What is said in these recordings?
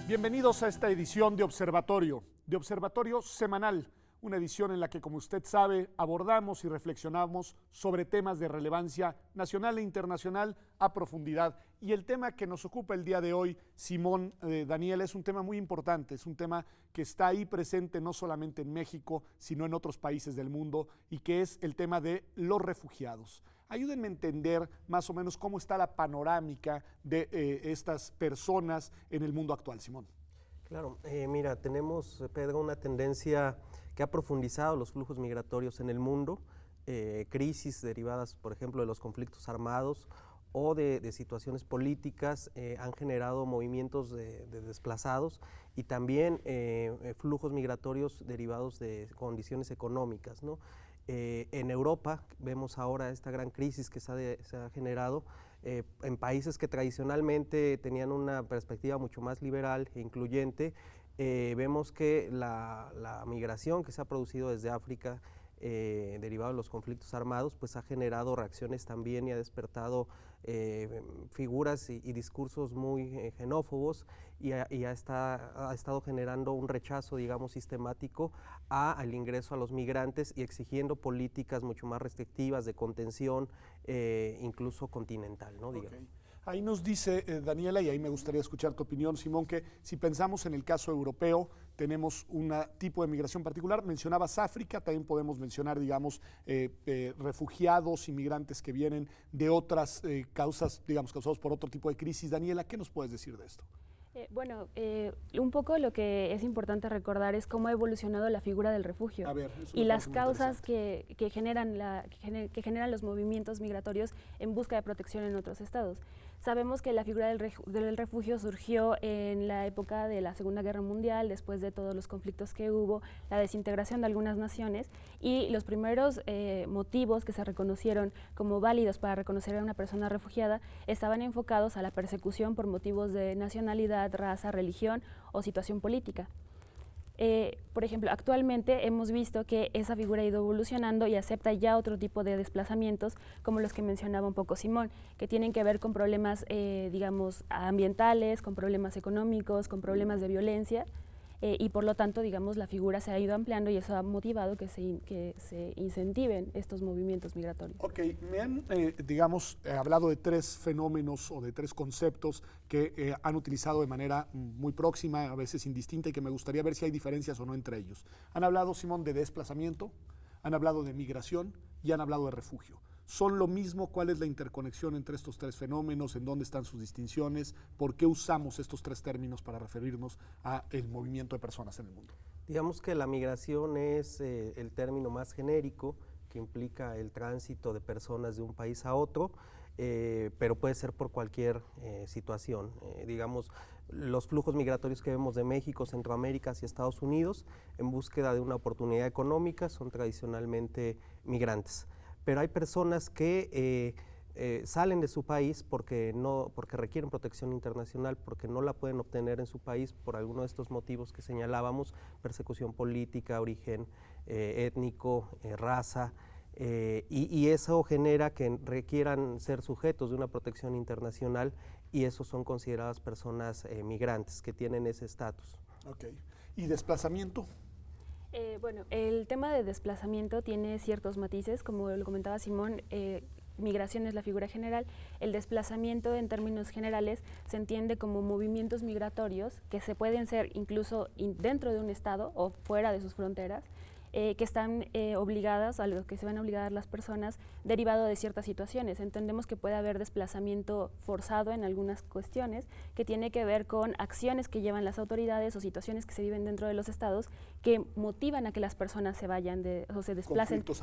Bienvenidos a esta edición de Observatorio Semanal, una edición en la que, como usted sabe, abordamos y reflexionamos sobre temas de relevancia nacional e internacional a profundidad. Y el tema que nos ocupa el día de hoy, Simón, Daniel, es un tema muy importante, es un tema que está ahí presente no solamente en México, sino en otros países del mundo, y que es el tema de los refugiados. Ayúdenme a entender más o menos cómo está la panorámica de estas personas en el mundo actual, Simón. Claro, mira, tenemos, Pedro, una tendencia que ha profundizado los flujos migratorios en el mundo, crisis derivadas, por ejemplo, de los conflictos armados o de situaciones políticas han generado movimientos de desplazados y también flujos migratorios derivados de condiciones económicas, ¿no? En Europa vemos ahora esta gran crisis que se ha generado en países que tradicionalmente tenían una perspectiva mucho más liberal e incluyente. Vemos que la migración que se ha producido desde África derivado de los conflictos armados, pues ha generado reacciones también y ha despertado figuras y discursos muy xenófobos y ha estado generando un rechazo, digamos, sistemático al ingreso a los migrantes y exigiendo políticas mucho más restrictivas de contención, incluso continental, ¿no? Digamos. Okay. Ahí nos dice Daniela, y ahí me gustaría escuchar tu opinión, Simón, que si pensamos en el caso europeo, tenemos un tipo de migración particular. Mencionabas África, también podemos mencionar, digamos, refugiados, inmigrantes que vienen de otras causas, digamos, causados por otro tipo de crisis. Daniela, ¿qué nos puedes decir de esto? Un poco lo que es importante recordar es cómo ha evolucionado la figura del refugio y las causas que generan los movimientos migratorios en busca de protección en otros estados. Sabemos que la figura del refugio surgió en la época de la Segunda Guerra Mundial, después de todos los conflictos que hubo, la desintegración de algunas naciones, y los primeros motivos que se reconocieron como válidos para reconocer a una persona refugiada estaban enfocados a la persecución por motivos de nacionalidad, raza, religión o situación política. Por ejemplo, actualmente hemos visto que esa figura ha ido evolucionando y acepta ya otro tipo de desplazamientos, como los que mencionaba un poco Simón, que tienen que ver con problemas, digamos, ambientales, con problemas económicos, con problemas de violencia, y por lo tanto, digamos, la figura se ha ido ampliando y eso ha motivado que se incentiven estos movimientos migratorios. Ok, me han, digamos, hablado de tres fenómenos o de tres conceptos que han utilizado de manera muy próxima, a veces indistinta, y que me gustaría ver si hay diferencias o no entre ellos. Han hablado, Simón, de desplazamiento, han hablado de migración y han hablado de refugio. ¿Son lo mismo? ¿Cuál es la interconexión entre estos tres fenómenos? ¿En dónde están sus distinciones? ¿Por qué usamos estos tres términos para referirnos al movimiento de personas en el mundo? Digamos que la migración es el término más genérico que implica el tránsito de personas de un país a otro, pero puede ser por cualquier situación. Digamos, los flujos migratorios que vemos de México, Centroamérica hacia Estados Unidos en búsqueda de una oportunidad económica son tradicionalmente migrantes. Pero hay personas que salen de su país porque requieren protección internacional, porque no la pueden obtener en su país por alguno de estos motivos que señalábamos: persecución política, origen étnico, raza, y eso genera que requieran ser sujetos de una protección internacional, y esos son consideradas personas migrantes que tienen ese estatus. Ok. ¿Y desplazamiento? El tema de desplazamiento tiene ciertos matices, como lo comentaba Simón. Migración es la figura general. El desplazamiento, en términos generales, se entiende como movimientos migratorios que se pueden ser incluso dentro de un estado o fuera de sus fronteras, que están obligadas, a lo que se van a obligar las personas derivado de ciertas situaciones. Entendemos que puede haber desplazamiento forzado en algunas cuestiones, que tiene que ver con acciones que llevan las autoridades o situaciones que se viven dentro de los estados que motivan a que las personas se vayan o se desplacen. Conflictos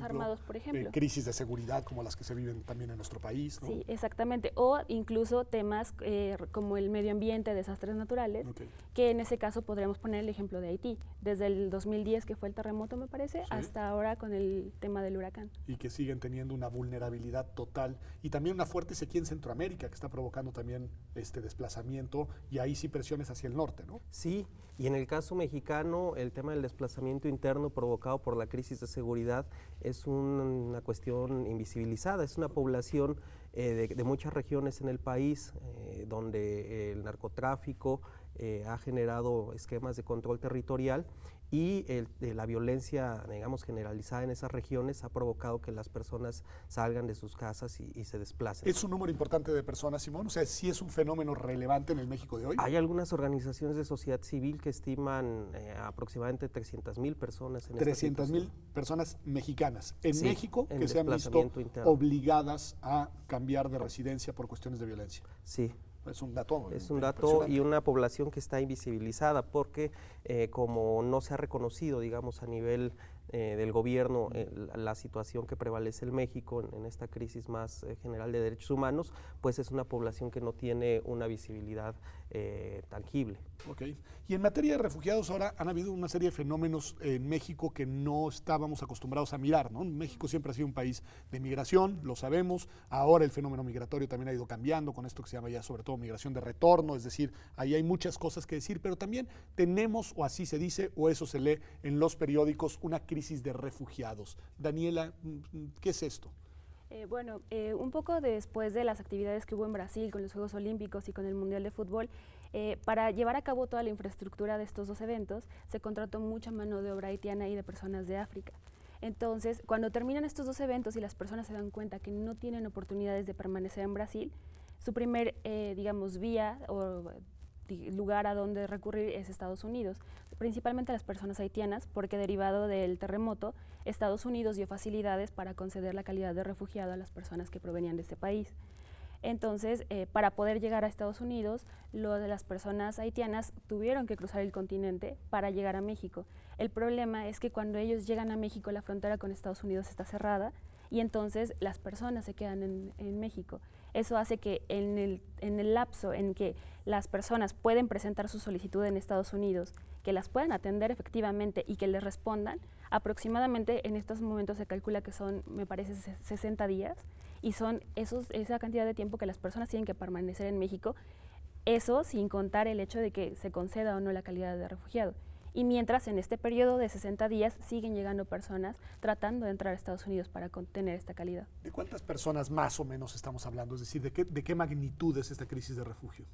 armados, por ejemplo. Crisis de seguridad como las que se viven también en nuestro país, ¿no? Sí, exactamente. O incluso temas como el medio ambiente, desastres naturales, que en ese caso podríamos poner el ejemplo de Haití. Desde el 2010, que fue el terremoto, me parece, hasta ahora con el tema del huracán. Y que siguen teniendo una vulnerabilidad total y también una fuerte sequía en Centroamérica que está provocando también este desplazamiento, y ahí sí presiones hacia el norte, ¿no? Sí, y en el caso mexicano el tema del desplazamiento interno provocado por la crisis de seguridad es una cuestión invisibilizada. Es una población de muchas regiones en el país donde el narcotráfico ha generado esquemas de control territorial y la violencia, digamos, generalizada en esas regiones ha provocado que las personas salgan de sus casas y se desplacen. ¿Es un número importante de personas, Simón? O sea, ¿sí es un fenómeno relevante en el México de hoy? Hay algunas organizaciones de sociedad civil que estiman aproximadamente 300,000 personas en 300,000 personas mexicanas en sí, México que se han visto obligadas a cambiar de residencia por cuestiones de violencia. Sí. Es un dato. Es un dato y una población que está invisibilizada porque como no se ha reconocido, digamos, a nivel del gobierno la situación que prevalece en México en esta crisis más general de derechos humanos, pues es una población que no tiene una visibilidad tangible. Ok. Y en materia de refugiados ahora han habido una serie de fenómenos en México que no estábamos acostumbrados a mirar, ¿no? México siempre ha sido un país de migración, lo sabemos. Ahora el fenómeno migratorio también ha ido cambiando con esto que se llama ya sobre todo migración de retorno, es decir, ahí hay muchas cosas que decir, pero también tenemos, o así se dice, o eso se lee en los periódicos, una crisis de refugiados. Daniela, ¿qué es esto? Un poco después de las actividades que hubo en Brasil con los Juegos Olímpicos y con el Mundial de Fútbol, para llevar a cabo toda la infraestructura de estos dos eventos, se contrató mucha mano de obra haitiana y de personas de África. Entonces, cuando terminan estos dos eventos y las personas se dan cuenta que no tienen oportunidades de permanecer en Brasil, su primer, vía o lugar a donde recurrir es Estados Unidos, principalmente las personas haitianas, porque derivado del terremoto, Estados Unidos dio facilidades para conceder la calidad de refugiado a las personas que provenían de este país. Entonces, para poder llegar a Estados Unidos, las personas haitianas tuvieron que cruzar el continente para llegar a México. El problema es que cuando ellos llegan a México, la frontera con Estados Unidos está cerrada y entonces las personas se quedan en México. Eso hace que en el lapso en que las personas pueden presentar su solicitud en Estados Unidos, que las puedan atender efectivamente y que les respondan, aproximadamente en estos momentos se calcula que son, me parece, 60 días, y son esa cantidad de tiempo que las personas tienen que permanecer en México, eso sin contar el hecho de que se conceda o no la calidad de refugiado. Y mientras en este periodo de 60 días siguen llegando personas tratando de entrar a Estados Unidos para tener esta calidad. ¿De cuántas personas más o menos estamos hablando? Es decir, ¿de qué magnitud es esta crisis de refugio?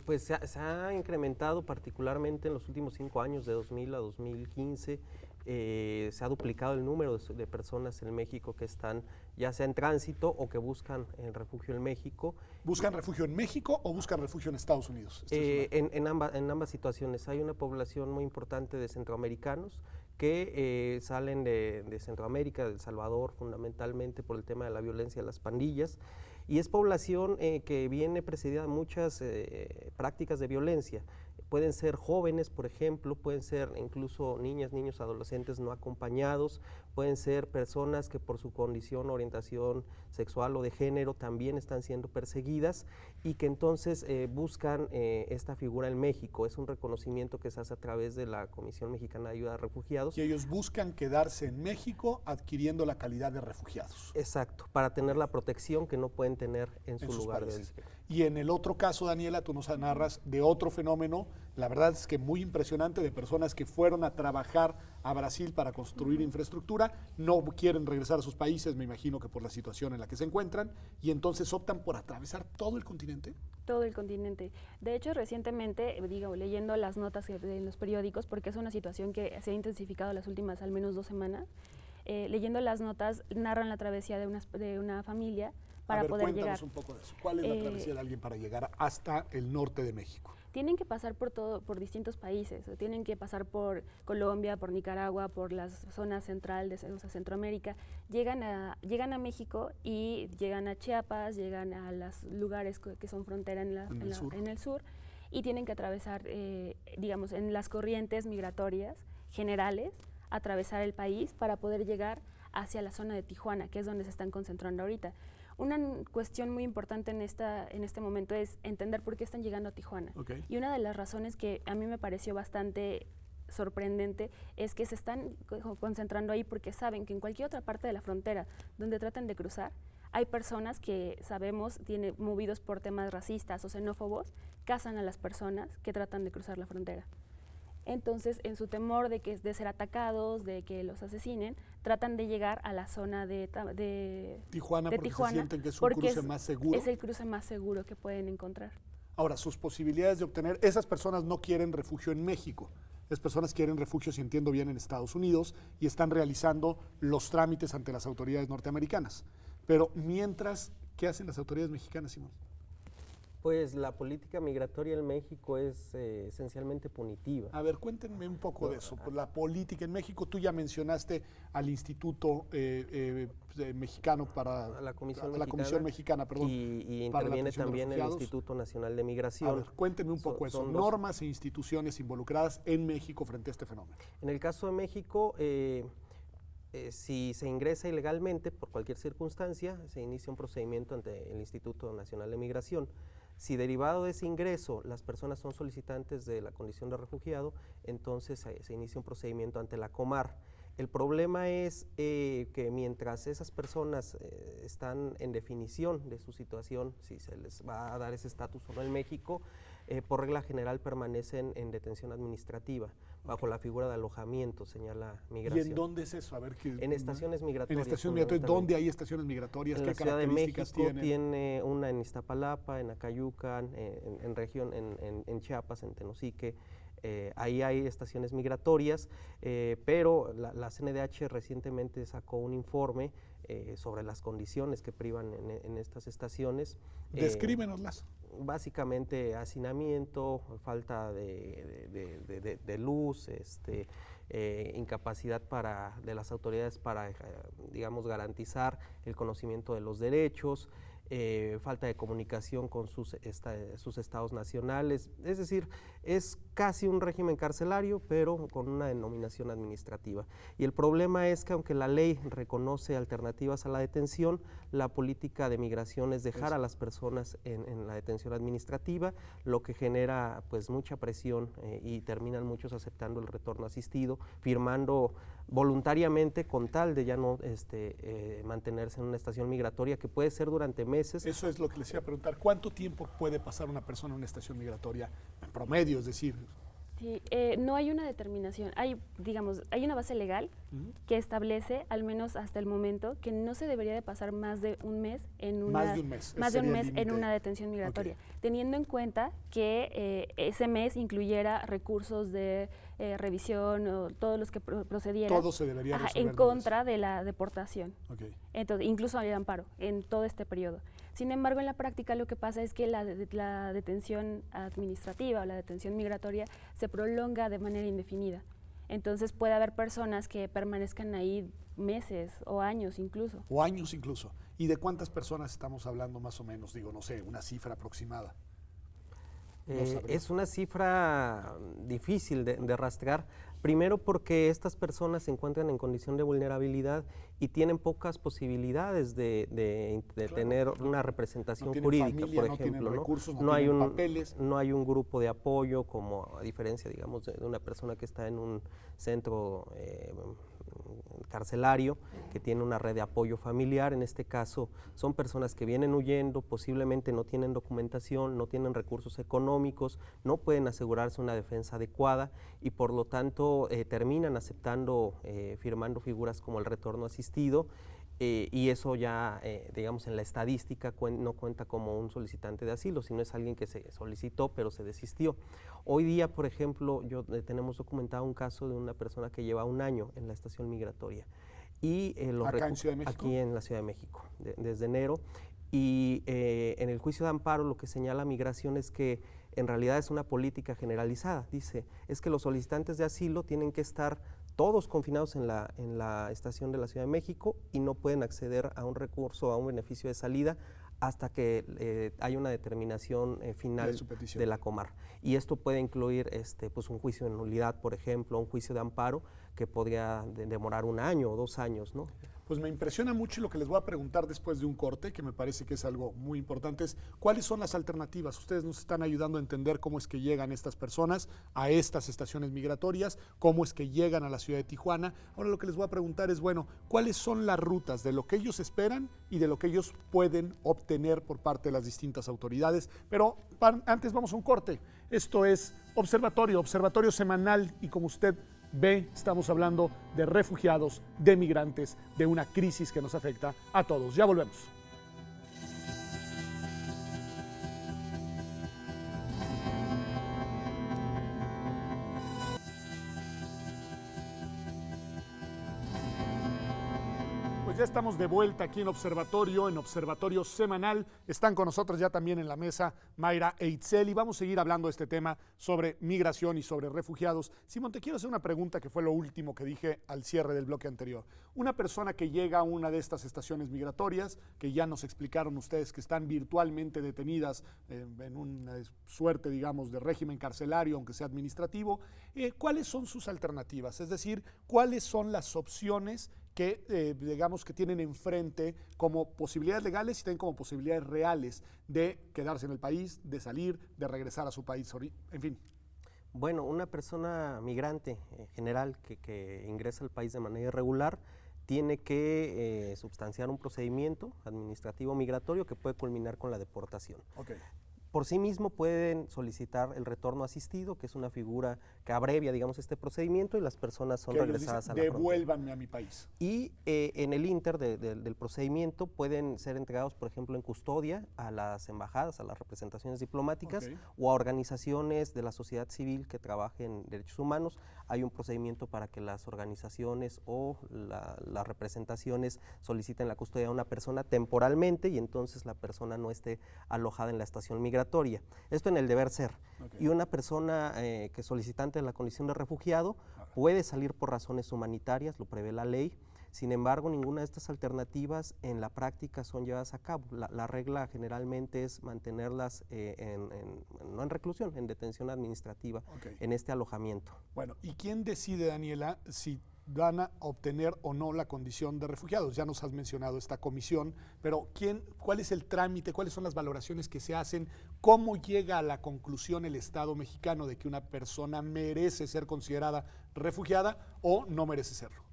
Pues se ha incrementado particularmente en los últimos 5 años, de 2000 a 2015. Se ha duplicado el número de personas en México que están ya sea en tránsito o que buscan refugio en México. ¿Buscan refugio en México o buscan refugio en Estados Unidos? En ambas situaciones. Hay una población muy importante de centroamericanos que salen de Centroamérica, de El Salvador, fundamentalmente por el tema de la violencia de las pandillas. Y es población que viene precedida de muchas prácticas de violencia. Pueden ser jóvenes, por ejemplo, pueden ser incluso niñas, niños, adolescentes no acompañados, pueden ser personas que por su condición, orientación sexual o de género también están siendo perseguidas y que entonces buscan esta figura en México. Es un reconocimiento que se hace a través de la Comisión Mexicana de Ayuda a Refugiados. Y ellos buscan quedarse en México adquiriendo la calidad de refugiados. Exacto, para tener la protección que no pueden tener en su lugar de origen. Y en el otro caso, Daniela, tú nos narras de otro fenómeno, la verdad es que muy impresionante, de personas que fueron a trabajar a Brasil para construir infraestructura, no quieren regresar a sus países, me imagino que por la situación en la que se encuentran, y entonces optan por atravesar todo el continente. Todo el continente. De hecho, recientemente, leyendo las notas en los periódicos, porque es una situación que se ha intensificado las últimas al menos 2 semanas, leyendo las notas, narran la travesía de una familia para poder llegar. Cuéntanos un poco de eso. ¿Cuál es la travesía de alguien para llegar hasta el norte de México? Tienen que pasar por distintos países, tienen que pasar por Colombia, por Nicaragua, por la zona central de Centroamérica, llegan a México y llegan a Chiapas, llegan a los lugares que son frontera en el sur y tienen que atravesar, en las corrientes migratorias generales, atravesar el país para poder llegar hacia la zona de Tijuana, que es donde se están concentrando ahorita. Una cuestión muy importante en este momento es entender por qué están llegando a Tijuana. Okay. Y una de las razones que a mí me pareció bastante sorprendente es que se están concentrando ahí porque saben que en cualquier otra parte de la frontera donde traten de cruzar, hay personas que sabemos, movidos por temas racistas o xenófobos, cazan a las personas que tratan de cruzar la frontera. Entonces, en su temor de ser atacados, de que los asesinen, tratan de llegar a la zona de Tijuana, porque se sienten que es un cruce más seguro. Es el cruce más seguro que pueden encontrar. Ahora, sus posibilidades de obtener, esas personas no quieren refugio en México. Esas personas quieren refugio, si entiendo bien, en Estados Unidos y están realizando los trámites ante las autoridades norteamericanas. Pero mientras, ¿qué hacen las autoridades mexicanas, Simón? Pues la política migratoria en México es esencialmente punitiva. A ver, cuéntenme un poco de eso. La política en México, tú ya mencionaste al Instituto Mexicano para la Comisión Mexicana, perdón, y interviene también el Instituto Nacional de Migración. A ver, cuéntenme un poco eso. Normas e instituciones involucradas en México frente a este fenómeno. En el caso de México, si se ingresa ilegalmente por cualquier circunstancia, se inicia un procedimiento ante el Instituto Nacional de Migración. Si derivado de ese ingreso las personas son solicitantes de la condición de refugiado, entonces se inicia un procedimiento ante la Comar. El problema es que mientras esas personas están en definición de su situación, si se les va a dar ese estatus o no en México, por regla general permanecen en detención administrativa, bajo la figura de alojamiento, señala Migración. ¿Y en dónde es eso? A ver, en estaciones migratorias. En estaciones migratorias, ¿dónde hay estaciones migratorias? En ¿Qué la Ciudad de características México tiene una en Iztapalapa, en Acayucan, en Chiapas, en Tenosique. Ahí hay estaciones migratorias, pero la CNDH recientemente sacó un informe sobre las condiciones que privan en estas estaciones. Descríbenoslas. Básicamente hacinamiento, falta de luz, incapacidad de las autoridades para, digamos, garantizar el conocimiento de los derechos, falta de comunicación con sus estados nacionales, es decir, es casi un régimen carcelario, pero con una denominación administrativa. Y el problema es que aunque la ley reconoce alternativas a la detención, la política de migración es dejar a las personas en la detención administrativa, lo que genera pues mucha presión y terminan muchos aceptando el retorno asistido, firmando voluntariamente con tal de ya no mantenerse en una estación migratoria que puede ser durante meses. Eso es lo que les iba a preguntar. ¿Cuánto tiempo puede pasar una persona en una estación migratoria en promedio? Es decir, sí, no hay una determinación. Hay una base legal que establece, al menos hasta el momento, que no se debería de pasar más de un mes en una, en una detención migratoria, teniendo en cuenta que ese mes incluyera recursos de revisión o todos los que procedieran. Todo se debería resolver en contra de la deportación. Entonces, incluso el amparo en todo este periodo. Sin embargo, en la práctica lo que pasa es que la detención administrativa o la detención migratoria se prolonga de manera indefinida. Entonces puede haber personas que permanezcan ahí meses o años incluso. ¿Y de cuántas personas estamos hablando más o menos? Digo, no sé, una cifra aproximada. Es una cifra difícil de rastrear, primero porque estas personas se encuentran en condición de vulnerabilidad y tienen pocas posibilidades de tener una representación jurídica, por ejemplo. No hay un grupo de apoyo, como a diferencia, digamos, de una persona que está en un centro carcelario, que tiene una red de apoyo familiar. En este caso son personas que vienen huyendo, posiblemente no tienen documentación, no tienen recursos económicos, no pueden asegurarse una defensa adecuada y por lo tanto terminan aceptando, firmando figuras como el retorno asistido, y eso ya, digamos, en la estadística no cuenta como un solicitante de asilo, sino es alguien que se solicitó pero se desistió. Hoy día, por ejemplo, tenemos documentado un caso de una persona que lleva un año en la estación migratoria. Y ¿Acá en Ciudad de México? Aquí en la Ciudad de México, desde enero. Y en el juicio de amparo lo que señala Migración es que en realidad es una política generalizada. Dice, es que los solicitantes de asilo tienen que estar todos confinados en la estación de la Ciudad de México y no pueden acceder a un recurso, a un beneficio de salida hasta que haya una determinación final de la Comar. Y esto puede incluir pues un juicio de nulidad, por ejemplo, un juicio de amparo que podría demorar 1 año o 2 años, ¿no? Pues me impresiona mucho, y lo que les voy a preguntar después de un corte, que me parece que es algo muy importante, es ¿cuáles son las alternativas? Ustedes nos están ayudando a entender cómo es que llegan estas personas a estas estaciones migratorias, cómo es que llegan a la ciudad de Tijuana. Ahora lo que les voy a preguntar es, bueno, ¿cuáles son las rutas de lo que ellos esperan y de lo que ellos pueden obtener por parte de las distintas autoridades? Pero antes vamos a un corte. Esto es Observatorio semanal, y como usted ve, estamos hablando de refugiados, de migrantes, de una crisis que nos afecta a todos. Ya volvemos. pues ya estamos de vuelta aquí en Observatorio Semanal. Están con nosotros ya también en la mesa Mayra e Itzel y vamos a seguir hablando de este tema sobre migración y sobre refugiados. Simón, te quiero hacer una pregunta que fue lo último que dije al cierre del bloque anterior. Una persona que llega a una de estas estaciones migratorias, que ya nos explicaron ustedes que están virtualmente detenidas en una suerte, digamos, de régimen carcelario, aunque sea administrativo, ¿cuáles son sus alternativas? Es decir, ¿cuáles son las opciones que digamos que tienen enfrente como posibilidades legales y también como posibilidades reales de quedarse en el país, de salir, de regresar a su país, en fin? Bueno, una persona migrante en general que ingresa al país de manera irregular tiene que substanciar un procedimiento administrativo migratorio que puede culminar con la deportación. Okay. Por sí mismo pueden solicitar el retorno asistido, que es una figura que abrevia, digamos, este procedimiento y las personas son regresadas a la frontera. Devuélvanme a mi país. Y en el inter del procedimiento pueden ser entregados, por ejemplo, en custodia a las embajadas, a las representaciones diplomáticas o a organizaciones de la sociedad civil que trabajen en derechos humanos. Hay un procedimiento para que las organizaciones o las representaciones soliciten la custodia de una persona temporalmente y entonces la persona no esté alojada en la estación migratoria. Esto en el deber ser. Y una persona que es solicitante de la condición de refugiado puede salir por razones humanitarias, lo prevé la ley. Sin embargo, ninguna de estas alternativas en la práctica son llevadas a cabo. La regla generalmente es mantenerlas no en reclusión, en detención administrativa, en este alojamiento. Bueno, ¿y quién decide, Daniela, si van a obtener o no la condición de refugiados? Ya nos has mencionado esta comisión, pero ¿cuál es el trámite? ¿Cuáles son las valoraciones que se hacen? ¿Cómo llega a la conclusión el Estado mexicano de que una persona merece ser considerada refugiada o no merece serlo?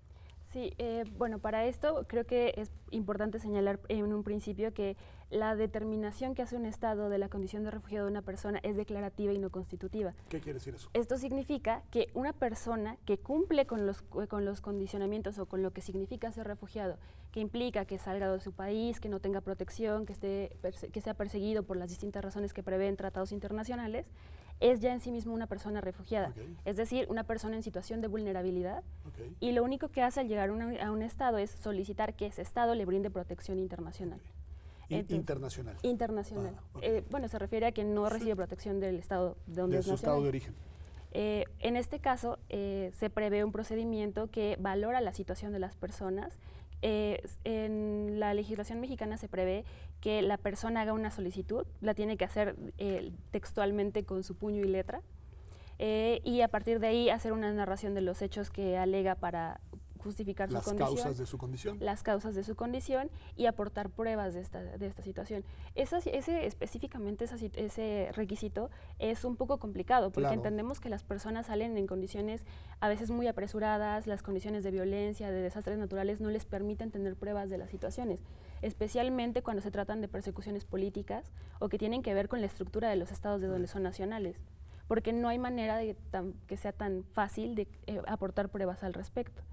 Sí, bueno, para esto creo que es importante señalar en un principio que la determinación que hace un Estado de la condición de refugiado de una persona es declarativa y no constitutiva. ¿Qué quiere decir eso? Esto significa que una persona que cumple con los condicionamientos o con lo que significa ser refugiado, que implica que salga de su país, que no tenga protección, que sea perseguido por las distintas razones que prevén tratados internacionales, es ya en sí mismo una persona refugiada, es decir, una persona en situación de vulnerabilidad, y lo único que hace al llegar a un Estado es solicitar que ese Estado le brinde protección internacional. Entonces, internacional. Internacional. Bueno, se refiere a que no recibe protección del Estado de donde es su Estado de origen. En este caso, se prevé un procedimiento que valora la situación de las personas. En la legislación mexicana se prevé que la persona haga una solicitud, la tiene que hacer textualmente con su puño y letra, y a partir de ahí hacer una narración de los hechos que alega para justificar su condición. Las causas de su condición. Las causas de su condición y aportar pruebas de esta situación. Específicamente ese requisito es un poco complicado porque entendemos que las personas salen en condiciones a veces muy apresuradas, las condiciones de violencia, de desastres naturales no les permiten tener pruebas de las situaciones, especialmente cuando se tratan de persecuciones políticas o que tienen que ver con la estructura de los estados de donde son nacionales, porque no hay manera de que sea tan fácil de aportar pruebas al respecto.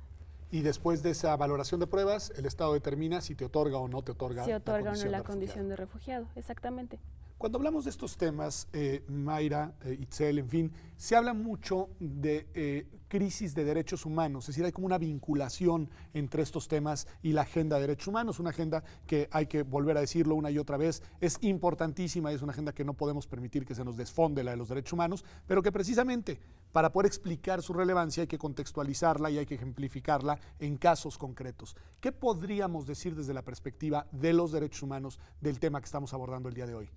Y después de esa valoración de pruebas, el Estado determina si te otorga o no te otorga si otorga o no la condición de refugiado, exactamente. Cuando hablamos de estos temas, Mayra, Itzel, en fin, se habla mucho de crisis de derechos humanos, es decir, hay como una vinculación entre estos temas y la agenda de derechos humanos, una agenda que hay que volver a decirlo una y otra vez, es importantísima, es una agenda que no podemos permitir que se nos desfonde la de los derechos humanos, pero que precisamente para poder explicar su relevancia hay que contextualizarla y hay que ejemplificarla en casos concretos. ¿Qué podríamos decir desde la perspectiva de los derechos humanos del tema que estamos abordando el día de hoy?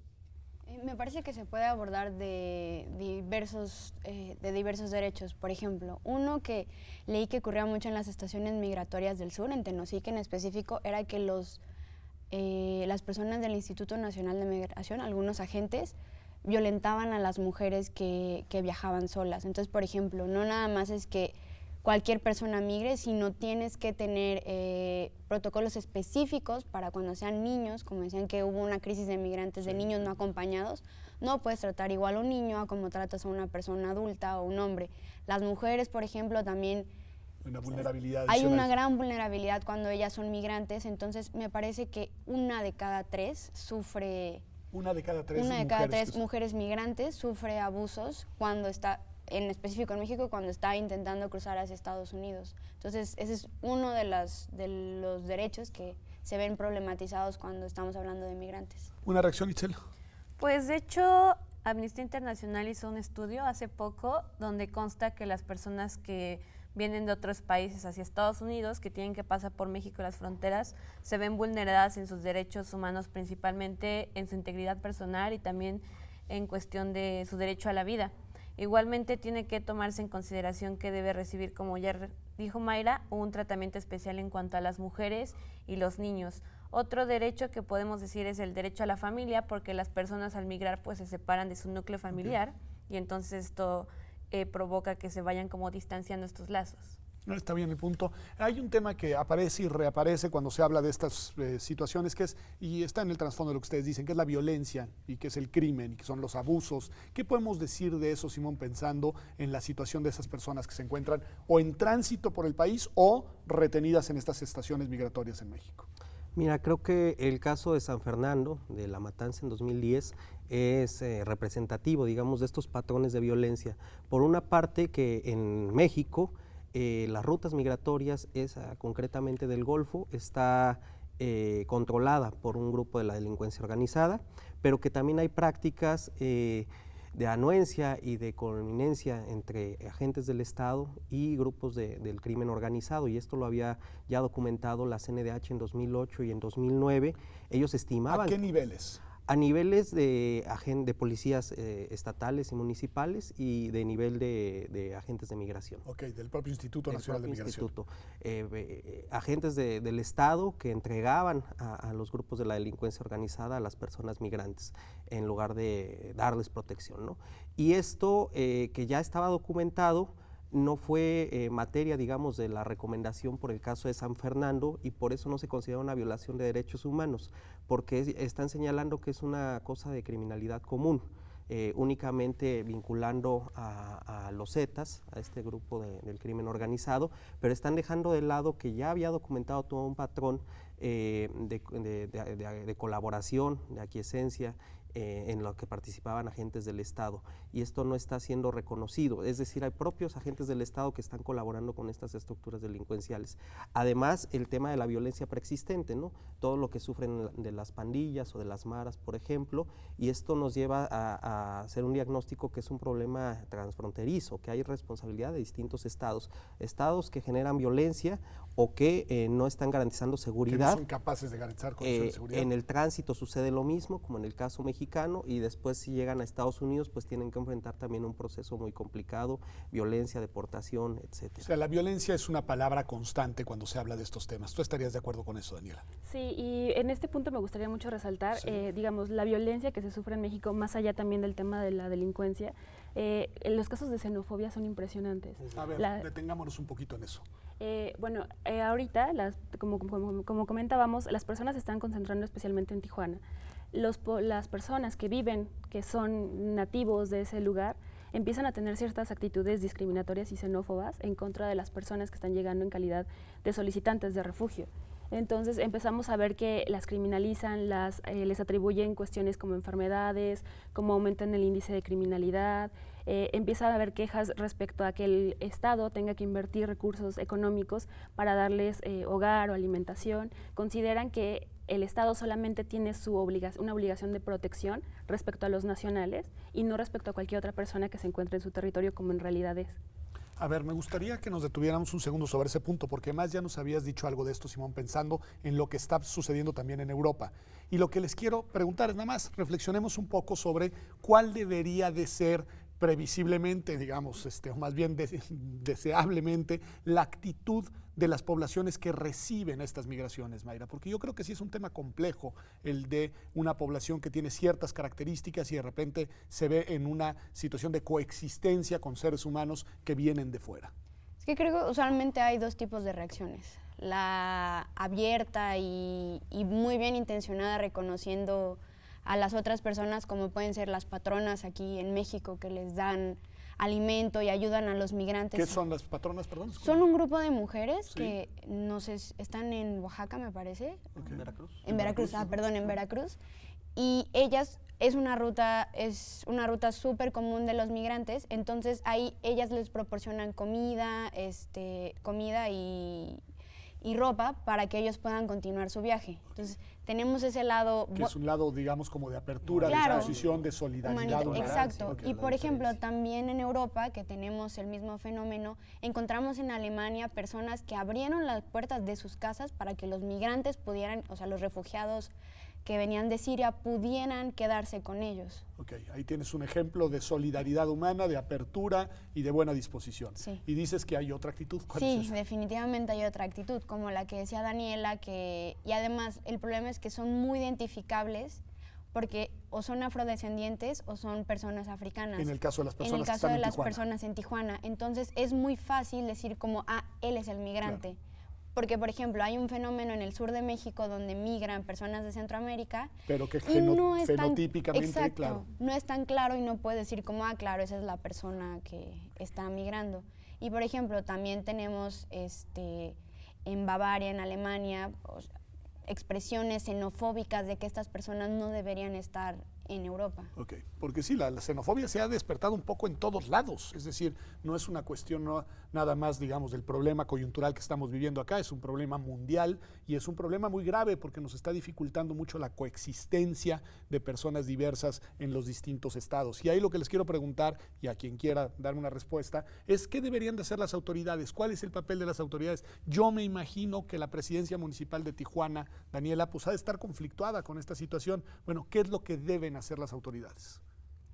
Me parece que se puede abordar de diversos derechos. Por ejemplo, uno que leí que ocurría mucho en las estaciones migratorias del sur, en Tenosique en específico, era que las personas del Instituto Nacional de Migración, algunos agentes, violentaban a las mujeres que viajaban solas. Entonces, por ejemplo, no nada más es que cualquier persona migre, sino tienes que tener protocolos específicos para cuando sean niños, como decían que hubo una crisis de migrantes de niños no acompañados, no puedes tratar igual a un niño a como tratas a una persona adulta o un hombre. Las mujeres, por ejemplo, también una vulnerabilidad hay una gran vulnerabilidad cuando ellas son migrantes, entonces me parece que una de cada tres sufre... Una de cada tres mujeres mujeres migrantes sufre abusos cuando está en específico en México, cuando está intentando cruzar hacia Estados Unidos. Entonces, ese es uno de los derechos que se ven problematizados cuando estamos hablando de migrantes. ¿Una reacción, Itzel? Pues de hecho, Amnistía Internacional hizo un estudio hace poco donde consta que las personas que vienen de otros países hacia Estados Unidos, que tienen que pasar por México y las fronteras, se ven vulneradas en sus derechos humanos, principalmente en su integridad personal y también en cuestión de su derecho a la vida. Igualmente tiene que tomarse en consideración que debe recibir, como ya dijo Mayra, un tratamiento especial en cuanto a las mujeres y los niños. Otro derecho que podemos decir es el derecho a la familia, porque las personas al migrar pues se separan de su núcleo familiar y entonces esto provoca que se vayan como distanciando estos lazos. No, está bien el punto. Hay un tema que aparece y reaparece cuando se habla de estas situaciones, que es, y está en el trasfondo de lo que ustedes dicen, que es la violencia y que es el crimen y que son los abusos. ¿Qué podemos decir de eso, Simón, pensando en la situación de esas personas que se encuentran o en tránsito por el país o retenidas en estas estaciones migratorias en México? Mira, creo que el caso de San Fernando, de la matanza en 2010, es representativo, digamos, de estos patrones de violencia. Por una parte, que en México las rutas migratorias, concretamente del Golfo, está controlada por un grupo de la delincuencia organizada, pero que también hay prácticas de anuencia y de connivencia entre agentes del Estado y grupos del crimen organizado, y esto lo había ya documentado la CNDH en 2008 y en 2009. Ellos estimaban... ¿A qué niveles? A niveles de policías estatales y municipales y de nivel de agentes de migración. Ok, del propio Instituto Nacional de Migración. Agentes del Estado que entregaban a los grupos de la delincuencia organizada a las personas migrantes en lugar de darles protección, ¿no? Y esto que ya estaba documentado no fue materia, digamos, de la recomendación por el caso de San Fernando, y por eso no se considera una violación de derechos humanos, porque están señalando que es una cosa de criminalidad común, únicamente vinculando a los Zetas, a este grupo del crimen organizado, pero están dejando de lado que ya había documentado todo un patrón de colaboración, de aquiescencia, en lo que participaban agentes del Estado, y esto no está siendo reconocido, es decir, hay propios agentes del Estado que están colaborando con estas estructuras delincuenciales. Además, el tema de la violencia preexistente, ¿no? Todo lo que sufren de las pandillas o de las maras, por ejemplo, y esto nos lleva a hacer un diagnóstico que es un problema transfronterizo, que hay responsabilidad de distintos estados que generan violencia o que no están garantizando seguridad. Que no son capaces de garantizar condiciones de seguridad. En el tránsito sucede lo mismo, como en el caso mexicano, y después si llegan a Estados Unidos, pues tienen que enfrentar también un proceso muy complicado, violencia, deportación, etcétera. O sea, la violencia es una palabra constante cuando se habla de estos temas. ¿Tú estarías de acuerdo con eso, Daniela? Sí, y en este punto me gustaría mucho resaltar, digamos, la violencia que se sufre en México, más allá también del tema de la delincuencia. Los casos de xenofobia son impresionantes. A ver, detengámonos un poquito en eso. Ahorita, como comentábamos, las personas se están concentrando especialmente en Tijuana. Las personas que viven, que son nativos de ese lugar, empiezan a tener ciertas actitudes discriminatorias y xenófobas en contra de las personas que están llegando en calidad de solicitantes de refugio. Entonces empezamos a ver que las criminalizan, les atribuyen cuestiones como enfermedades, como aumentan el índice de criminalidad. Empieza a haber quejas respecto a que el Estado tenga que invertir recursos económicos para darles hogar o alimentación. Consideran que el Estado solamente tiene una obligación de protección respecto a los nacionales y no respecto a cualquier otra persona que se encuentre en su territorio, como en realidad es. A ver, me gustaría que nos detuviéramos un segundo sobre ese punto, porque más ya nos habías dicho algo de esto, Simón, pensando en lo que está sucediendo también en Europa. Y lo que les quiero preguntar es nada más, reflexionemos un poco sobre cuál debería de ser previsiblemente, digamos, o más bien deseablemente, la actitud de las poblaciones que reciben estas migraciones, Mayra, porque yo creo que sí es un tema complejo el de una población que tiene ciertas características y de repente se ve en una situación de coexistencia con seres humanos que vienen de fuera. Es que creo que usualmente hay dos tipos de reacciones. La abierta y muy bien intencionada, reconociendo a las otras personas, como pueden ser las patronas aquí en México, que les dan alimento y ayudan a los migrantes. ¿Qué son las patronas, perdón? Son un grupo de mujeres que no sé, están en Oaxaca, me parece. Okay. ¿En Veracruz? En Veracruz, perdón, en Veracruz. y ellas es una ruta súper común de los migrantes, entonces ahí ellas les proporcionan comida, comida y ropa para que ellos puedan continuar su viaje. Entonces, tenemos ese lado... Que es un lado, digamos, como de apertura, claro, de exposición, de solidaridad. Exacto. Y, por ejemplo, también en Europa, que tenemos el mismo fenómeno, encontramos en Alemania personas que abrieron las puertas de sus casas para que los migrantes pudieran, o sea, los refugiados que venían de Siria pudieran quedarse con ellos. Ok, ahí tienes un ejemplo de solidaridad humana, de apertura y de buena disposición. Sí. Y dices que hay otra actitud. ¿Cuál Sí, es esa? definitivamente hay otra actitud, como la que decía Daniela, y además el problema es que son muy identificables porque o son afrodescendientes o son personas africanas. En el caso de las personas en el caso que están de en las Tijuana. personas en Tijuana. Entonces es muy fácil decir como, él es el migrante. Claro. Porque, por ejemplo, hay un fenómeno en el sur de México donde migran personas de Centroamérica. Pero que no es fenotípicamente, exacto, claro. no es tan claro y no puedes decir como, claro, esa es la persona que está migrando. Y, por ejemplo, también tenemos en Bavaria, en Alemania, expresiones xenofóbicas de que estas personas no deberían estar en Europa. Ok, porque sí, la xenofobia se ha despertado un poco en todos lados, es decir, no es una cuestión nada más, digamos, del problema coyuntural que estamos viviendo acá, es un problema mundial y es un problema muy grave porque nos está dificultando mucho la coexistencia de personas diversas en los distintos estados. Y ahí lo que les quiero preguntar, y a quien quiera darme una respuesta, es ¿qué deberían de hacer las autoridades? ¿Cuál es el papel de las autoridades? Yo me imagino que la presidencia municipal de Tijuana, Daniela, pues ha de estar conflictuada con esta situación. Bueno, ¿qué es lo que deben hacer las autoridades?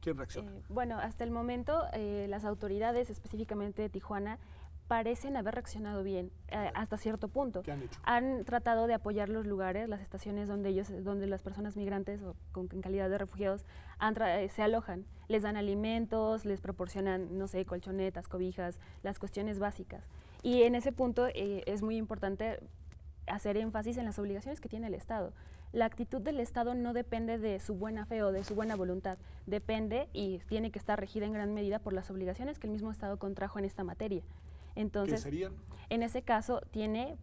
¿Quién reacciona? Bueno, hasta el momento las autoridades, específicamente de Tijuana, parecen haber reaccionado bien hasta cierto punto. ¿Qué han hecho? Han tratado de apoyar los lugares, las estaciones donde las personas migrantes o en calidad de refugiados se alojan. Les dan alimentos, les proporcionan, no sé, colchonetas, cobijas, las cuestiones básicas. Y en ese punto es muy importante hacer énfasis en las obligaciones que tiene el Estado. La actitud del Estado no depende de su buena fe o de su buena voluntad, depende y tiene que estar regida en gran medida por las obligaciones que el mismo Estado contrajo en esta materia. Entonces, ¿Qué serían? En ese caso tiene,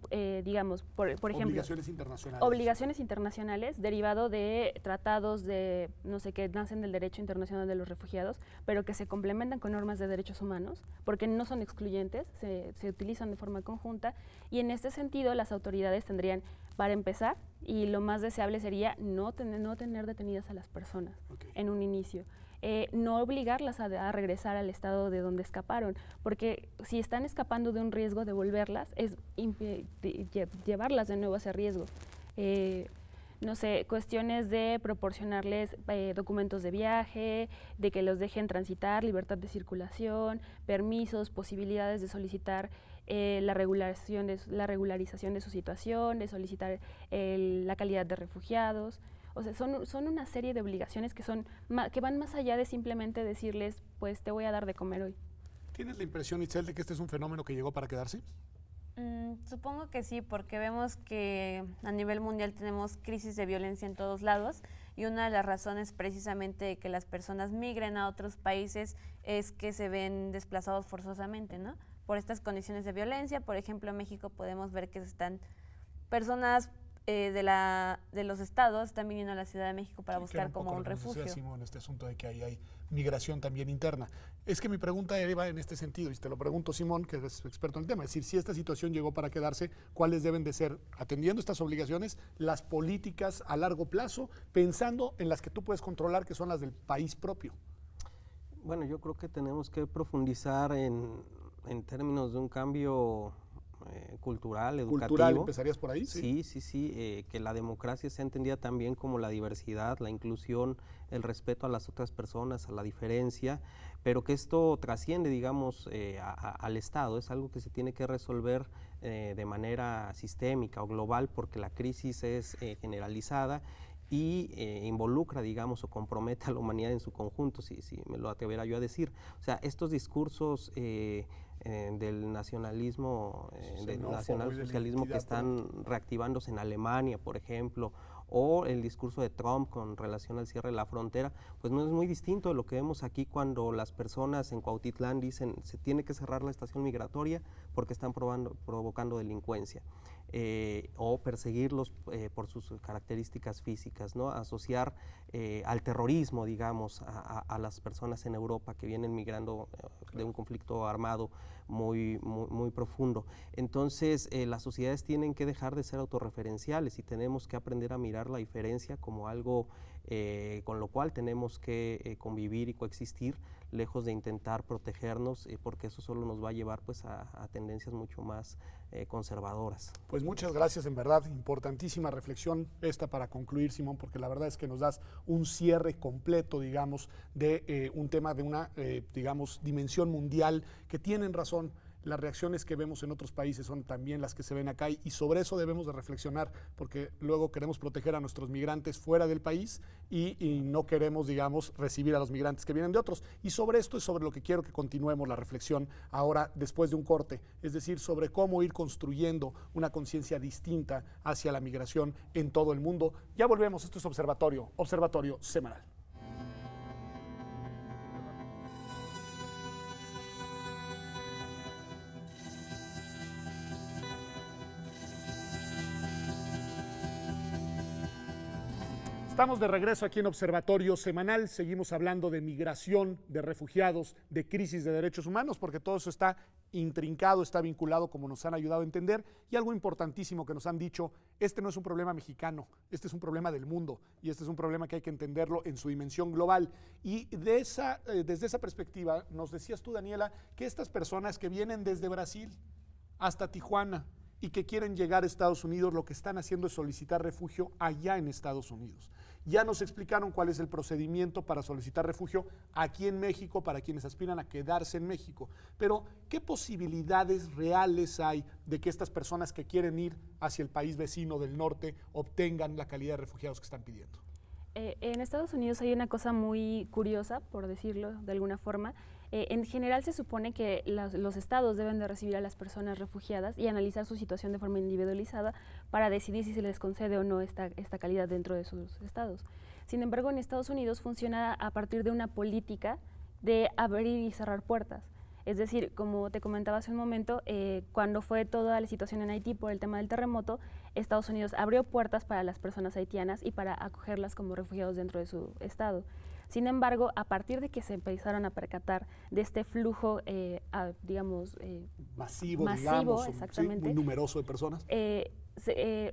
digamos, por ejemplo, obligaciones internacionales. Obligaciones internacionales derivado de tratados de, no sé, que nacen del derecho internacional de los refugiados, pero que se complementan con normas de derechos humanos, porque no son excluyentes, se utilizan de forma conjunta, y en este sentido las autoridades tendrían, para empezar, y lo más deseable sería no tener detenidas a las personas en un inicio. No obligarlas a regresar al estado de donde escaparon, porque si están escapando de un riesgo, devolverlas es llevarlas de nuevo a ese riesgo. No sé, cuestiones de proporcionarles documentos de viaje, de que los dejen transitar, libertad de circulación, permisos, posibilidades de solicitar la regularización de su situación, de solicitar la calidad de refugiados. O sea, son una serie de obligaciones que van más allá de simplemente decirles, pues te voy a dar de comer hoy. ¿Tienes la impresión, Itzel, de que este es un fenómeno que llegó para quedarse? Supongo que sí, porque vemos que a nivel mundial tenemos crisis de violencia en todos lados y una de las razones precisamente de que las personas migren a otros países es que se ven desplazados forzosamente, ¿no? Por estas condiciones de violencia. Por ejemplo, en México podemos ver que están personas de los estados están viniendo a la Ciudad de México para buscar como un refugio. Simón, este asunto de que ahí hay migración también interna. Es que mi pregunta va en este sentido, y te lo pregunto, Simón, que eres experto en el tema, es decir, si esta situación llegó para quedarse, ¿cuáles deben de ser, atendiendo estas obligaciones, las políticas a largo plazo, pensando en las que tú puedes controlar, que son las del país propio? Bueno, yo creo que tenemos que profundizar en términos de un cambio cultural, educativo. ¿Cultural empezarías por ahí? Sí, que la democracia sea entendida también como la diversidad, la inclusión, el respeto a las otras personas, a la diferencia, pero que esto trasciende, digamos, al Estado. Es algo que se tiene que resolver de manera sistémica o global porque la crisis es generalizada y involucra, digamos, o compromete a la humanidad en su conjunto, si me lo atreviera yo a decir. O sea, estos discursos del nacionalismo, del nacionalsocialismo que están reactivándose en Alemania, por ejemplo, o el discurso de Trump con relación al cierre de la frontera, pues no es muy distinto de lo que vemos aquí cuando las personas en Cuautitlán dicen se tiene que cerrar la estación migratoria porque están provocando delincuencia. o perseguirlos por sus características físicas, ¿no? Asociar al terrorismo, digamos, a las personas en Europa que vienen migrando de un conflicto armado muy profundo. Entonces, las sociedades tienen que dejar de ser autorreferenciales y tenemos que aprender a mirar la diferencia como algo con lo cual tenemos que convivir y coexistir, lejos de intentar protegernos, porque eso solo nos va a llevar pues a tendencias mucho más conservadoras. Pues muchas gracias, en verdad, importantísima reflexión esta para concluir, Simón, porque la verdad es que nos das un cierre completo, digamos, de un tema de una, digamos, dimensión mundial, que tienen razón. Las reacciones que vemos en otros países son también las que se ven acá y sobre eso debemos de reflexionar, porque luego queremos proteger a nuestros migrantes fuera del país y no queremos, digamos, recibir a los migrantes que vienen de otros. Y sobre esto es sobre lo que quiero que continuemos la reflexión ahora después de un corte, es decir, sobre cómo ir construyendo una conciencia distinta hacia la migración en todo el mundo. Ya volvemos, esto es Observatorio Semanal. Estamos de regreso aquí en Observatorio Semanal, seguimos hablando de migración, de refugiados, de crisis de derechos humanos, porque todo eso está intrincado, está vinculado, como nos han ayudado a entender, y algo importantísimo que nos han dicho, este no es un problema mexicano, este es un problema del mundo, y este es un problema que hay que entenderlo en su dimensión global. Y desde esa perspectiva, nos decías tú, Daniela, que estas personas que vienen desde Brasil hasta Tijuana, y que quieren llegar a Estados Unidos, lo que están haciendo es solicitar refugio allá en Estados Unidos. Ya nos explicaron cuál es el procedimiento para solicitar refugio aquí en México para quienes aspiran a quedarse en México. Pero, ¿qué posibilidades reales hay de que estas personas que quieren ir hacia el país vecino del norte obtengan la calidad de refugiados que están pidiendo? En Estados Unidos hay una cosa muy curiosa, por decirlo de alguna forma. En general se supone que los estados deben de recibir a las personas refugiadas y analizar su situación de forma individualizada para decidir si se les concede o no esta calidad dentro de sus estados. Sin embargo, en Estados Unidos funciona a partir de una política de abrir y cerrar puertas. Es decir, como te comentaba hace un momento, cuando fue toda la situación en Haití por el tema del terremoto, Estados Unidos abrió puertas para las personas haitianas y para acogerlas como refugiados dentro de su estado. Sin embargo, a partir de que se empezaron a percatar de este flujo, digamos, masivo, digamos, exactamente, sí, muy numeroso de personas,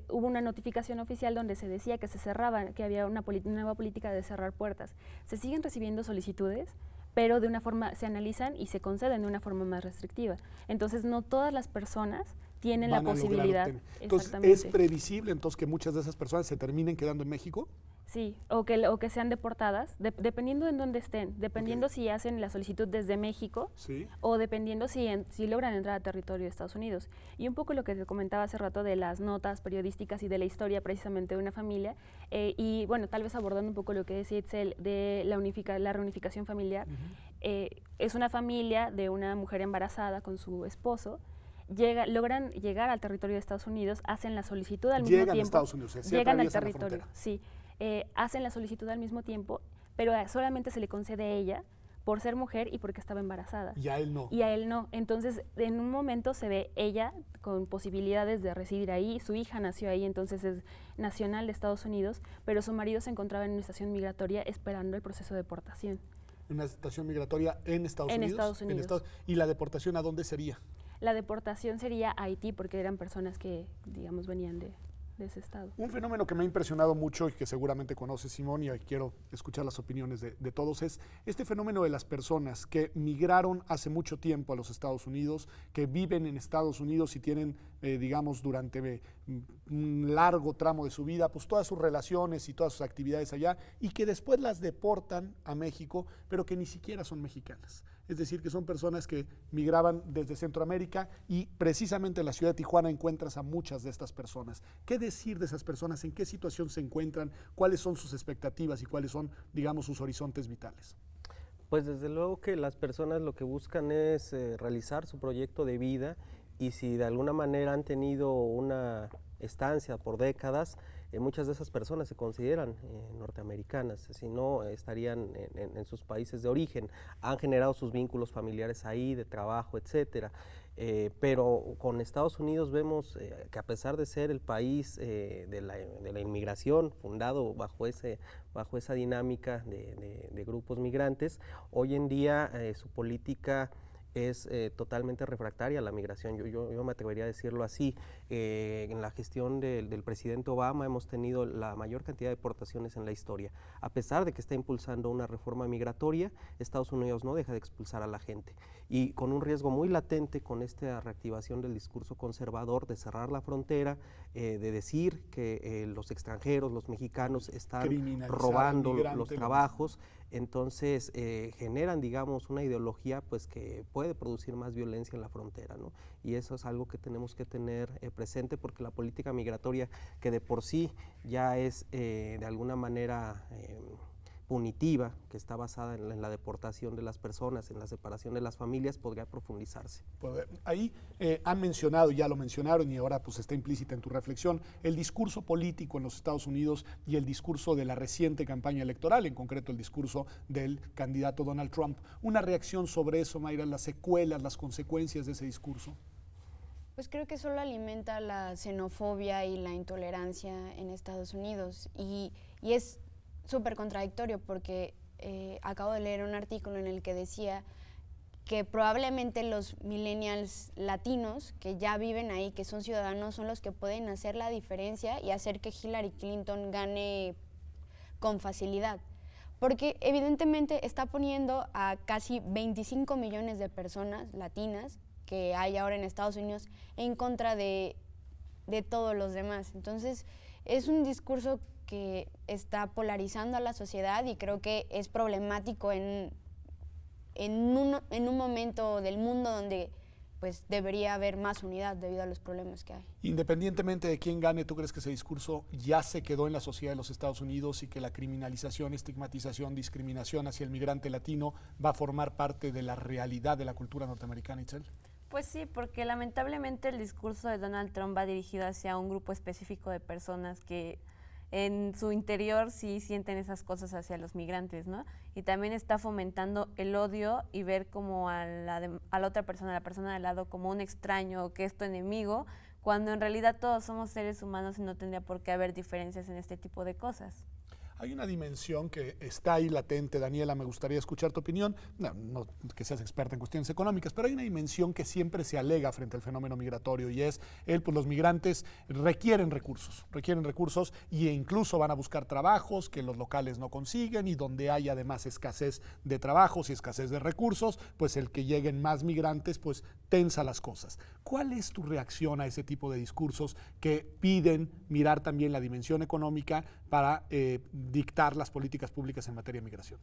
hubo una notificación oficial donde se decía que se cerraban, que había una nueva política de cerrar puertas. Se siguen recibiendo solicitudes, pero de una forma se analizan y se conceden de una forma más restrictiva. Entonces, no todas las personas tienen la posibilidad. Entonces, ¿es previsible entonces que muchas de esas personas se terminen quedando en México? Sí, o que sean deportadas, dependiendo en dónde estén, dependiendo si hacen la solicitud desde México, sí, o dependiendo si logran entrar a territorio de Estados Unidos. Y un poco lo que te comentaba hace rato de las notas periodísticas y de la historia precisamente de una familia, y bueno, tal vez abordando un poco lo que decía Itzel de la reunificación familiar, es una familia de una mujer embarazada con su esposo, logran llegar al territorio de Estados Unidos, hacen la solicitud al mismo tiempo. Llegan a Estados Unidos, llegan al territorio, sí. Hacen la solicitud al mismo tiempo, pero solamente se le concede a ella por ser mujer y porque estaba embarazada. Y a él no. Y a él no. Entonces, en un momento se ve ella con posibilidades de residir ahí, su hija nació ahí, entonces es nacional de Estados Unidos, pero su marido se encontraba en una estación migratoria esperando el proceso de deportación. ¿Una estación migratoria en Estados Unidos? En Estados Unidos. ¿Y la deportación a dónde sería? La deportación sería a Haití, porque eran personas que, digamos, venían de ese estado. Un fenómeno que me ha impresionado mucho y que seguramente conoce Simón, y quiero escuchar las opiniones de todos, es este fenómeno de las personas que migraron hace mucho tiempo a los Estados Unidos, que viven en Estados Unidos y tienen, digamos, durante un largo tramo de su vida, pues todas sus relaciones y todas sus actividades allá, y que después las deportan a México, pero que ni siquiera son mexicanas. Es decir, que son personas que migraban desde Centroamérica y precisamente en la ciudad de Tijuana encuentras a muchas de estas personas. ¿Qué decir de esas personas? ¿En qué situación se encuentran? ¿Cuáles son sus expectativas y cuáles son, digamos, sus horizontes vitales? Pues desde luego que las personas lo que buscan es realizar su proyecto de vida, y si de alguna manera han tenido una estancia por décadas, muchas de esas personas se consideran norteamericanas, si no estarían en sus países de origen, han generado sus vínculos familiares ahí, de trabajo, etcétera. Pero con Estados Unidos vemos que a pesar de ser el país de la inmigración, fundado bajo esa dinámica de grupos migrantes, hoy en día su política es totalmente refractaria a la migración. Yo me atrevería a decirlo así. En la gestión del presidente Obama hemos tenido la mayor cantidad de deportaciones en la historia. A pesar de que está impulsando una reforma migratoria, Estados Unidos no deja de expulsar a la gente. Y con un riesgo muy latente con esta reactivación del discurso conservador de cerrar la frontera, de decir que los extranjeros, los mexicanos están robando los trabajos. Entonces generan, digamos, una ideología pues que puede producir más violencia en la frontera, ¿no? Y eso es algo que tenemos que tener presente, porque la política migratoria, que de por sí ya es de alguna manera punitiva, que está basada en la deportación de las personas, en la separación de las familias, podría profundizarse. Pues ahí han mencionado, ya lo mencionaron y ahora pues está implícita en tu reflexión, el discurso político en los Estados Unidos y el discurso de la reciente campaña electoral, en concreto el discurso del candidato Donald Trump. Una reacción sobre eso, Mayra, las secuelas, las consecuencias de ese discurso. Pues creo que solo alimenta la xenofobia y la intolerancia en Estados Unidos y es súper contradictorio porque acabo de leer un artículo en el que decía que probablemente los millennials latinos que ya viven ahí, que son ciudadanos, son los que pueden hacer la diferencia y hacer que Hillary Clinton gane con facilidad. Porque evidentemente está poniendo a casi 25 millones de personas latinas que hay ahora en Estados Unidos en contra de todos los demás. Entonces es un discurso que está polarizando a la sociedad y creo que es problemático en un momento del mundo donde pues debería haber más unidad debido a los problemas que hay. Independientemente de quién gane, ¿tú crees que ese discurso ya se quedó en la sociedad de los Estados Unidos y que la criminalización, estigmatización, discriminación hacia el migrante latino va a formar parte de la realidad de la cultura norteamericana, Itzel? Pues sí, porque lamentablemente el discurso de Donald Trump va dirigido hacia un grupo específico de personas que en su interior sí sienten esas cosas hacia los migrantes, ¿no? Y también está fomentando el odio y ver como a la otra persona, a la persona de al lado, como un extraño o que es tu enemigo, cuando en realidad todos somos seres humanos y no tendría por qué haber diferencias en este tipo de cosas. Hay una dimensión que está ahí latente, Daniela, me gustaría escuchar tu opinión, no que seas experta en cuestiones económicas, pero hay una dimensión que siempre se alega frente al fenómeno migratorio y es pues los migrantes requieren recursos e incluso van a buscar trabajos que los locales no consiguen y donde hay además escasez de trabajos y escasez de recursos, pues el que lleguen más migrantes pues tensa las cosas. ¿Cuál es tu reacción a ese tipo de discursos que piden mirar también la dimensión económica para dictar las políticas públicas en materia de migración?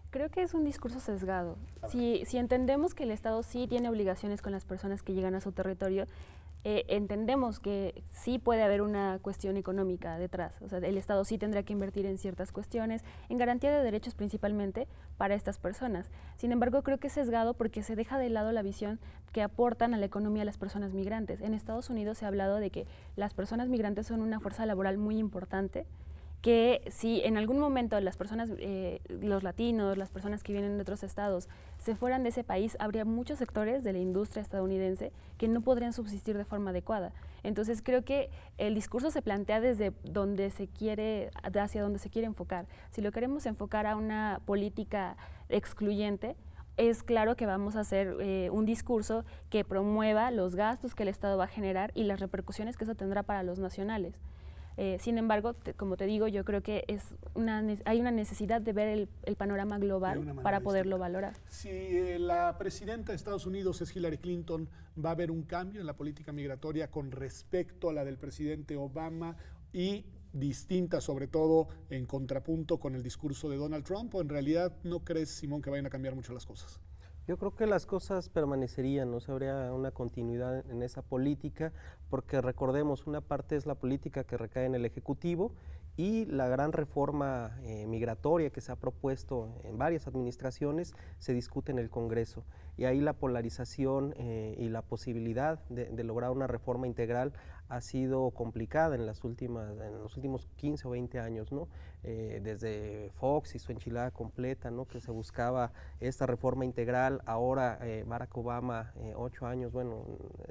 Creo que es un discurso sesgado. Si entendemos que el Estado sí tiene obligaciones con las personas que llegan a su territorio, entendemos que sí puede haber una cuestión económica detrás. O sea, el Estado sí tendrá que invertir en ciertas cuestiones, en garantía de derechos principalmente para estas personas. Sin embargo, creo que es sesgado porque se deja de lado la visión que aportan a la economía las personas migrantes. En Estados Unidos se ha hablado de que las personas migrantes son una fuerza laboral muy importante, que si en algún momento las personas, los latinos, las personas que vienen de otros estados, se fueran de ese país, habría muchos sectores de la industria estadounidense que no podrían subsistir de forma adecuada. Entonces creo que el discurso se plantea desde donde se quiere, hacia donde se quiere enfocar. Si lo queremos enfocar a una política excluyente, es claro que vamos a hacer un discurso que promueva los gastos que el Estado va a generar y las repercusiones que eso tendrá para los nacionales. Sin embargo, como te digo, yo creo que hay una necesidad de ver el panorama global para poderlo valorar. Si la presidenta de Estados Unidos es Hillary Clinton, ¿va a haber un cambio en la política migratoria con respecto a la del presidente Obama y distinta, sobre todo en contrapunto con el discurso de Donald Trump? ¿O en realidad no crees, Simón, que vayan a cambiar mucho las cosas? Yo creo que las cosas permanecerían, no habría una continuidad en esa política, porque recordemos, una parte es la política que recae en el Ejecutivo y la gran reforma migratoria que se ha propuesto en varias administraciones se discute en el Congreso. Y ahí la polarización y la posibilidad de lograr una reforma integral ha sido complicada en los últimos 15 o 20 años, ¿no? Desde Fox y su enchilada completa, ¿no? Que se buscaba esta reforma integral. Ahora Barack Obama, 8 años, bueno,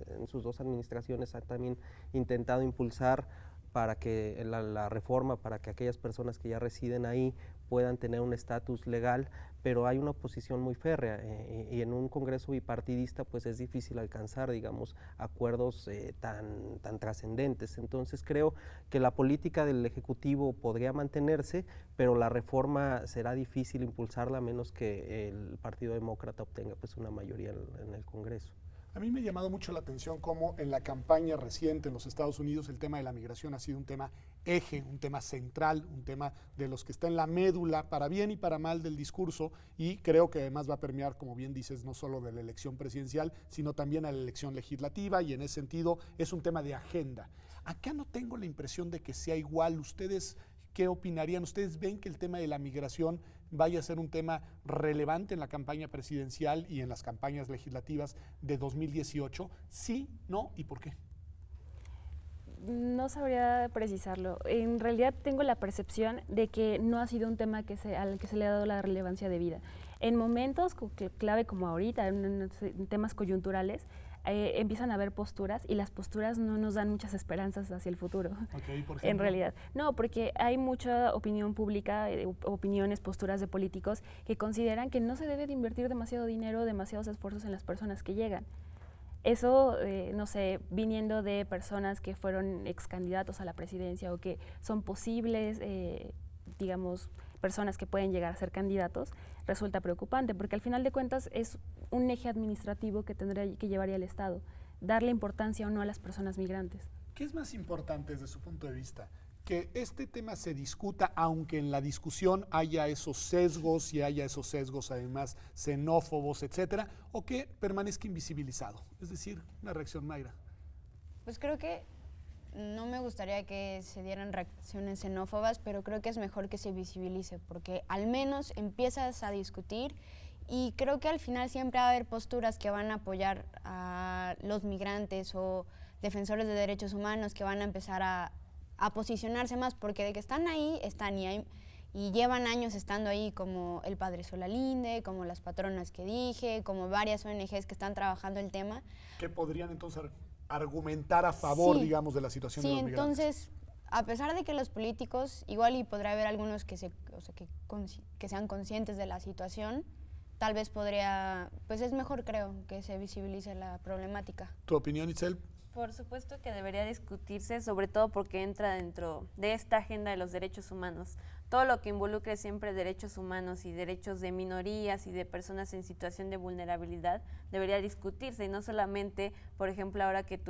en sus 2 administraciones ha también intentado impulsar para que la reforma, para que aquellas personas que ya residen ahí puedan tener un estatus legal, pero hay una oposición muy férrea y en un Congreso bipartidista pues es difícil alcanzar, digamos, acuerdos tan trascendentes. Entonces creo que la política del Ejecutivo podría mantenerse, pero la reforma será difícil impulsarla a menos que el Partido Demócrata obtenga pues una mayoría en el Congreso. A mí me ha llamado mucho la atención cómo en la campaña reciente en los Estados Unidos el tema de la migración ha sido un tema eje, un tema central, un tema de los que está en la médula para bien y para mal del discurso, y creo que además va a permear, como bien dices, no solo de la elección presidencial, sino también a la elección legislativa, y en ese sentido es un tema de agenda. Acá no tengo la impresión de que sea igual. ¿Ustedes qué opinarían? ¿Ustedes ven que el tema de la migración vaya a ser un tema relevante en la campaña presidencial y en las campañas legislativas de 2018? ¿Sí, no y por qué? No sabría precisarlo. En realidad tengo la percepción de que no ha sido un tema al que se le ha dado la relevancia debida. En momentos clave como ahorita, en temas coyunturales, empiezan a haber posturas y las posturas no nos dan muchas esperanzas hacia el futuro. Okay, ¿por ejemplo? En realidad. No, porque hay mucha opinión pública, opiniones, posturas de políticos que consideran que no se debe de invertir demasiado dinero, demasiados esfuerzos en las personas que llegan. Eso, no sé, viniendo de personas que fueron ex candidatos a la presidencia o que son posibles, digamos, personas que pueden llegar a ser candidatos, resulta preocupante, porque al final de cuentas es un eje administrativo que tendría que llevaría el Estado, darle importancia o no a las personas migrantes. ¿Qué es más importante desde su punto de vista? Que este tema se discuta, aunque en la discusión haya esos sesgos y haya esos sesgos además xenófobos, etcétera, o que permanezca invisibilizado. Es decir, una reacción, Mayra. Pues creo que no me gustaría que se dieran reacciones xenófobas, pero creo que es mejor que se visibilice, porque al menos empiezas a discutir y creo que al final siempre va a haber posturas que van a apoyar a los migrantes o defensores de derechos humanos que van a empezar a posicionarse más, porque de que están ahí, y llevan años estando ahí, como el Padre Solalinde, como las patronas que dije, como varias ONGs que están trabajando el tema. ¿Qué podrían entonces argumentar a favor, sí, digamos, de la situación de los migrantes? Entonces, a pesar de que los políticos, igual y podrá haber algunos que sean conscientes de la situación, tal vez podría, pues es mejor, creo, que se visibilice la problemática. ¿Tu opinión, Itzel? Por supuesto que debería discutirse, sobre todo porque entra dentro de esta agenda de los derechos humanos. Todo lo que involucre siempre derechos humanos y derechos de minorías y de personas en situación de vulnerabilidad debería discutirse, y no solamente, por ejemplo, ahora que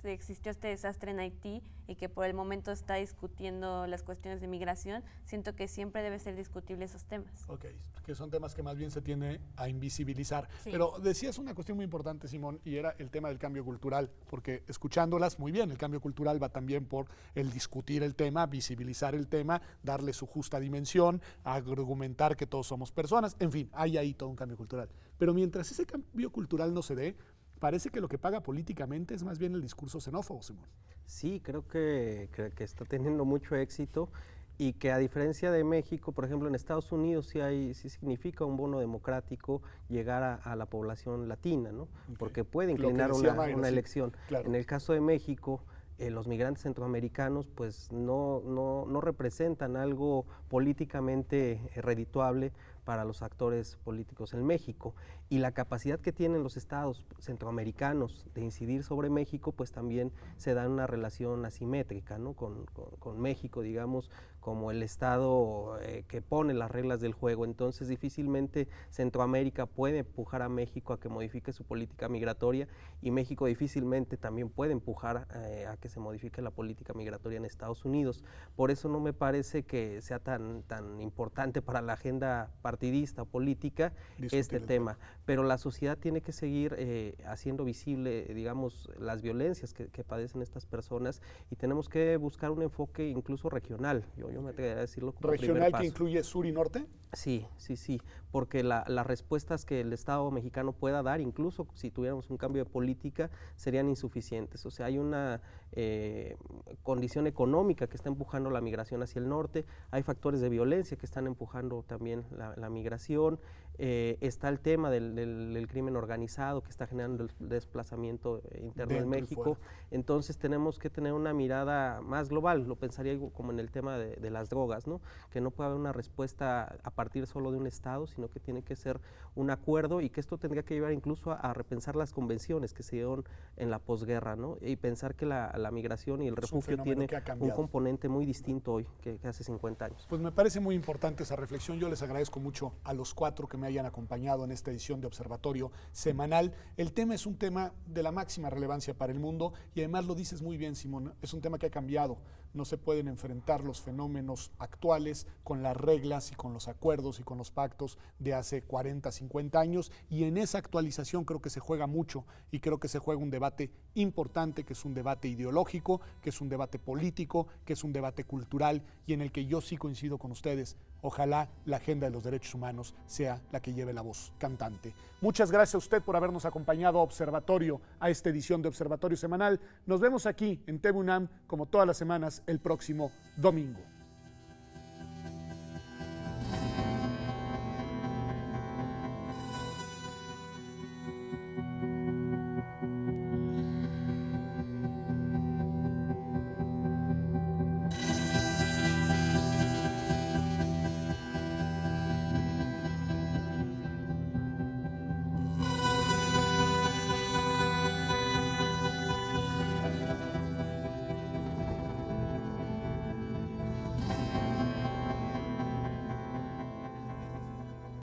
existió este desastre en Haití y que por el momento está discutiendo las cuestiones de migración, siento que siempre debe ser discutible esos temas. Ok, que son temas que más bien se tiende a invisibilizar. Sí. Pero decías una cuestión muy importante, Simón, y era el tema del cambio cultural, porque escuchándolas muy bien, el cambio cultural va también por el discutir el tema, visibilizar el tema, darle su justa dimensión, argumentar que todos somos personas, en fin, hay ahí todo un cambio cultural. Pero mientras ese cambio cultural no se dé, parece que lo que paga políticamente es más bien el discurso xenófobo, Simón. Sí, creo que está teniendo mucho éxito y que a diferencia de México, por ejemplo, en Estados Unidos sí significa un bono democrático llegar a la población latina, ¿no? Okay. Porque puede inclinar una elección. Claro. En el caso de México, los migrantes centroamericanos pues no representan algo políticamente redituable para los actores políticos en México, y la capacidad que tienen los estados centroamericanos de incidir sobre México pues también se da en una relación asimétrica, ¿no? con México, digamos, como el estado que pone las reglas del juego. Entonces difícilmente Centroamérica puede empujar a México a que modifique su política migratoria, y México difícilmente también puede empujar a que se modifique la política migratoria en Estados Unidos. Por eso no me parece que sea tan importante para la agenda partidaria partidista o política este tema, pero la sociedad tiene que seguir haciendo visible, digamos, las violencias que padecen estas personas, y tenemos que buscar un enfoque incluso regional. Yo me atrevería a decirlo como ¿Regional que incluye sur y norte? Sí, porque las respuestas que el Estado mexicano pueda dar, incluso si tuviéramos un cambio de política, serían insuficientes. O sea, hay una condición económica que está empujando la migración hacia el norte, hay factores de violencia que están empujando también la migración, está el tema del crimen organizado que está generando el desplazamiento interno en México. Entonces tenemos que tener una mirada más global, lo pensaría como en el tema de las drogas, ¿no? Que no puede haber una respuesta a partir solo de un Estado, sino que tiene que ser un acuerdo, y que esto tendría que llevar incluso a repensar las convenciones que se dieron en la posguerra, ¿no? Y pensar que la migración y el refugio tiene un componente muy distinto hoy que hace 50 años. Pues me parece muy importante esa reflexión. Yo les agradezco mucho a los 4 que me hayan acompañado en esta edición de Observatorio Semanal. El tema es un tema de la máxima relevancia para el mundo, y además lo dices muy bien, Simón, es un tema que ha cambiado. No se pueden enfrentar los fenómenos actuales con las reglas y con los acuerdos y con los pactos de hace 40, 50 años, y en esa actualización creo que se juega mucho, y creo que se juega un debate importante, que es un debate ideológico, que es un debate político, que es un debate cultural, y en el que yo sí coincido con ustedes. Ojalá la agenda de los derechos humanos sea la que lleve la voz cantante. Muchas gracias a usted por habernos acompañado a Observatorio, a esta edición de Observatorio Semanal. Nos vemos aquí en TV UNAM, como todas las semanas, el próximo domingo.